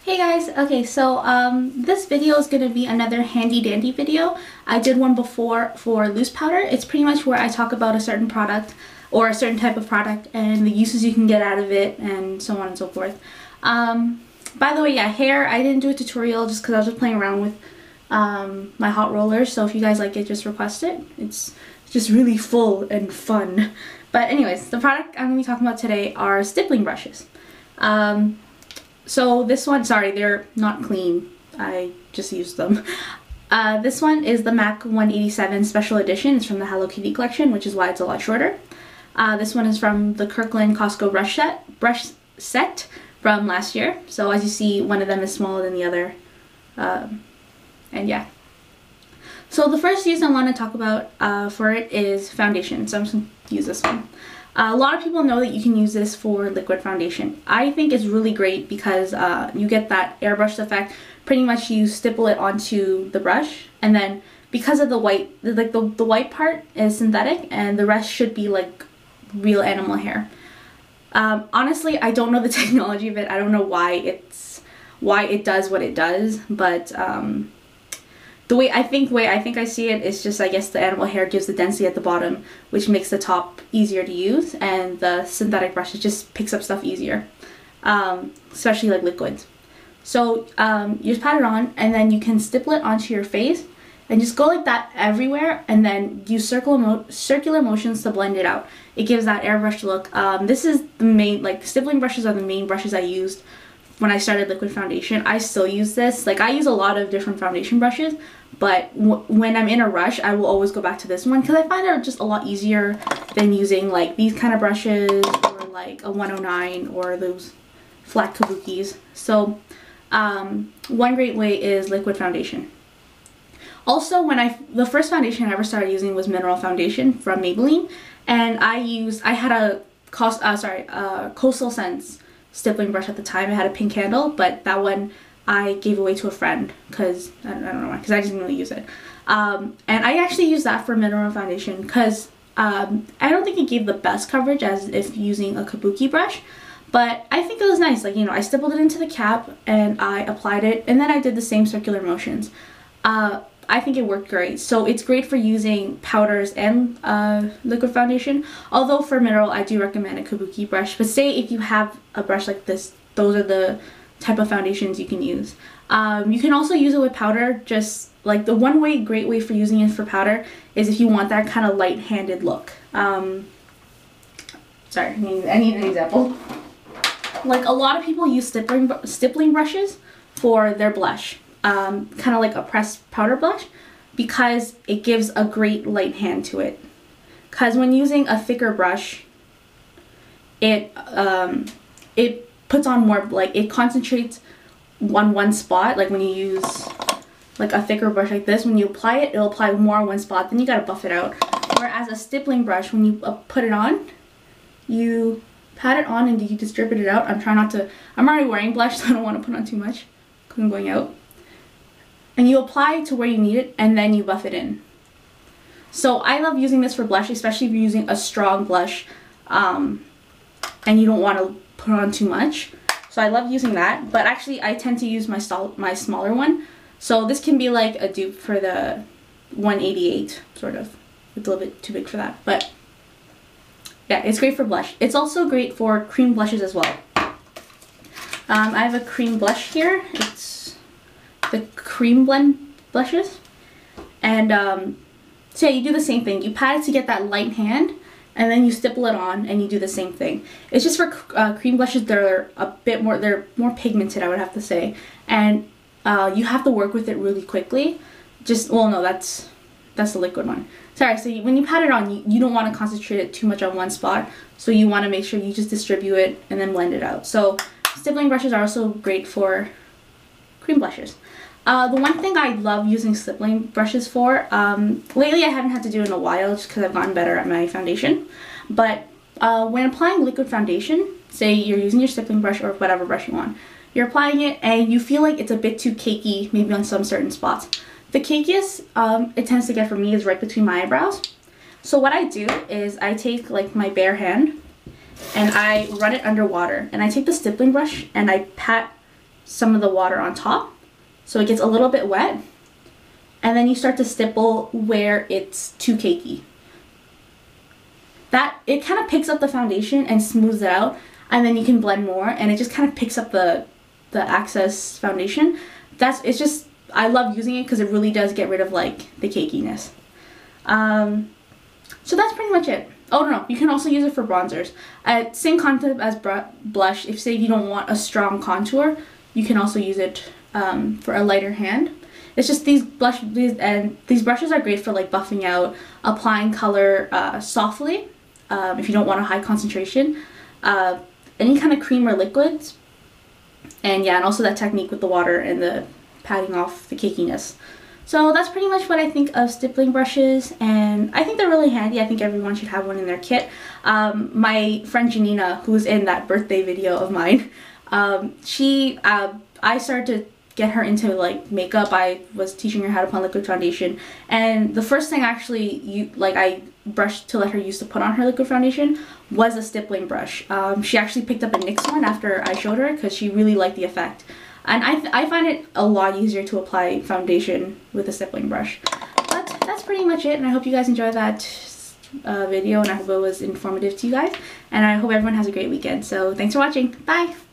Hey guys, okay, so this video is going to be another handy dandy video. I did one before for loose powder. It's pretty much where I talk about a certain product or a certain type of product and the uses you can get out of it and so on and so forth. By the way, yeah, hair, I didn't do a tutorial just because I was just playing around with my hot rollers, so if you guys like it, just request it. It's just really full and fun. But anyways, the product I'm going to be talking about today are stippling brushes. So this one, sorry, they're not clean. I just used them. This one is the MAC 187 Special Edition. It's from the Hello Kitty collection, which is why it's a lot shorter. This one is from the Kirkland Costco brush set from last year. So as you see, one of them is smaller than the other. And yeah. So the first use I want to talk about for it is foundation. So I'm just going to use this one. A lot of people know that you can use this for liquid foundation. I think it's really great because you get that airbrush effect. Pretty much you stipple it onto the brush, and then because of the white, like the white part is synthetic and the rest should be like real animal hair. Honestly, I don't know the technology of it. I don't know why it does what it does, but the way I think I see it is just, I guess, the animal hair gives the density at the bottom, which makes the top easier to use, and the synthetic brush just picks up stuff easier, especially like liquids. So you just pat it on, and then you can stipple it onto your face, and just go like that everywhere, and then use circular motions to blend it out. It gives that airbrush look. This is the main, like, stippling brushes are the main brushes I used when I started liquid foundation. I still use this. Like, I use a lot of different foundation brushes, but when I'm in a rush, I will always go back to this one because I find it just a lot easier than using like these kind of brushes or like a 109 or those flat kabukis. So one great way is liquid foundation. Also, the first foundation I ever started using was mineral foundation from Maybelline, and I had a Coastal Scents stippling brush at the time. I had a pink handle, but that one I gave away to a friend because I don't know why, because I just didn't really use it. And I actually used that for mineral foundation because I don't think it gave the best coverage as if using a kabuki brush, but I think it was nice. Like, you know, I stippled it into the cap and I applied it, and then I did the same circular motions. I think it worked great. So it's great for using powders and liquid foundation. Although for mineral, I do recommend a kabuki brush. But say if you have a brush like this, those are the type of foundations you can use. You can also use it with powder. Just like the great way for using it for powder is if you want that kind of light-handed look. Sorry, I need an example. Like, a lot of people use stippling brushes for their blush. Kind of like a pressed powder blush, because it gives a great light hand to it. Because when using a thicker brush, it puts on more, like, it concentrates on one spot. Like when you use like a thicker brush like this, when you apply it, it'll apply more on one spot, then you gotta buff it out. Whereas a stippling brush, when you put it on, you pat it on and you distribute it out. I'm already wearing blush, so I don't want to put on too much because I'm going out. And you apply to where you need it, and then you buff it in. So I love using this for blush, especially if you're using a strong blush and you don't want to put on too much. So I love using that, but actually I tend to use my smaller one. So this can be like a dupe for the 188, sort of. It's a little bit too big for that, but yeah, it's great for blush. It's also great for cream blushes as well. I have a cream blush here. It's the Cream Blend blushes, and so yeah, you do the same thing. You pat it to get that light hand, and then you stipple it on and you do the same thing. It's just for cream blushes. They're more pigmented, I would have to say, and you have to work with it really quickly. That's the liquid one. Sorry, so when you pat it on, you don't want to concentrate it too much on one spot, so you want to make sure you just distribute it and then blend it out. So stippling brushes are also great for cream blushes. The one thing I love using stippling brushes for, lately I haven't had to do it in a while just because I've gotten better at my foundation, but when applying liquid foundation, say you're using your stippling brush or whatever brush you want, you're applying it and you feel like it's a bit too cakey, maybe on some certain spots. The cakiest it tends to get for me is right between my eyebrows. So what I do is I take like my bare hand and I run it under water, and I take the stippling brush and I pat some of the water on top, so it gets a little bit wet, and then you start to stipple where it's too cakey. That it kind of picks up the foundation and smooths it out, and then you can blend more, and it just kind of picks up the excess foundation. It's just, I love using it because it really does get rid of like the cakiness. So that's pretty much it. Oh no, you can also use it for bronzers. Same concept as blush. If say you don't want a strong contour, you can also use it for a lighter hand. It's just these brushes are great for like buffing out, applying color softly if you don't want a high concentration, any kind of cream or liquids, and yeah, and also that technique with the water and the patting off the cakiness. So that's pretty much what I think of stippling brushes, and I think they're really handy. I think everyone should have one in their kit. My friend Janina, who's in that birthday video of mine, I started to get her into like makeup. I was teaching her how to put on liquid foundation, and the first thing actually I brushed to let her use to put on her liquid foundation was a stippling brush. She actually picked up a NYX one after I showed her because she really liked the effect. And I find it a lot easier to apply foundation with a stippling brush. But that's pretty much it, and I hope you guys enjoyed that video, and I hope it was informative to you guys. And I hope everyone has a great weekend. So thanks for watching. Bye!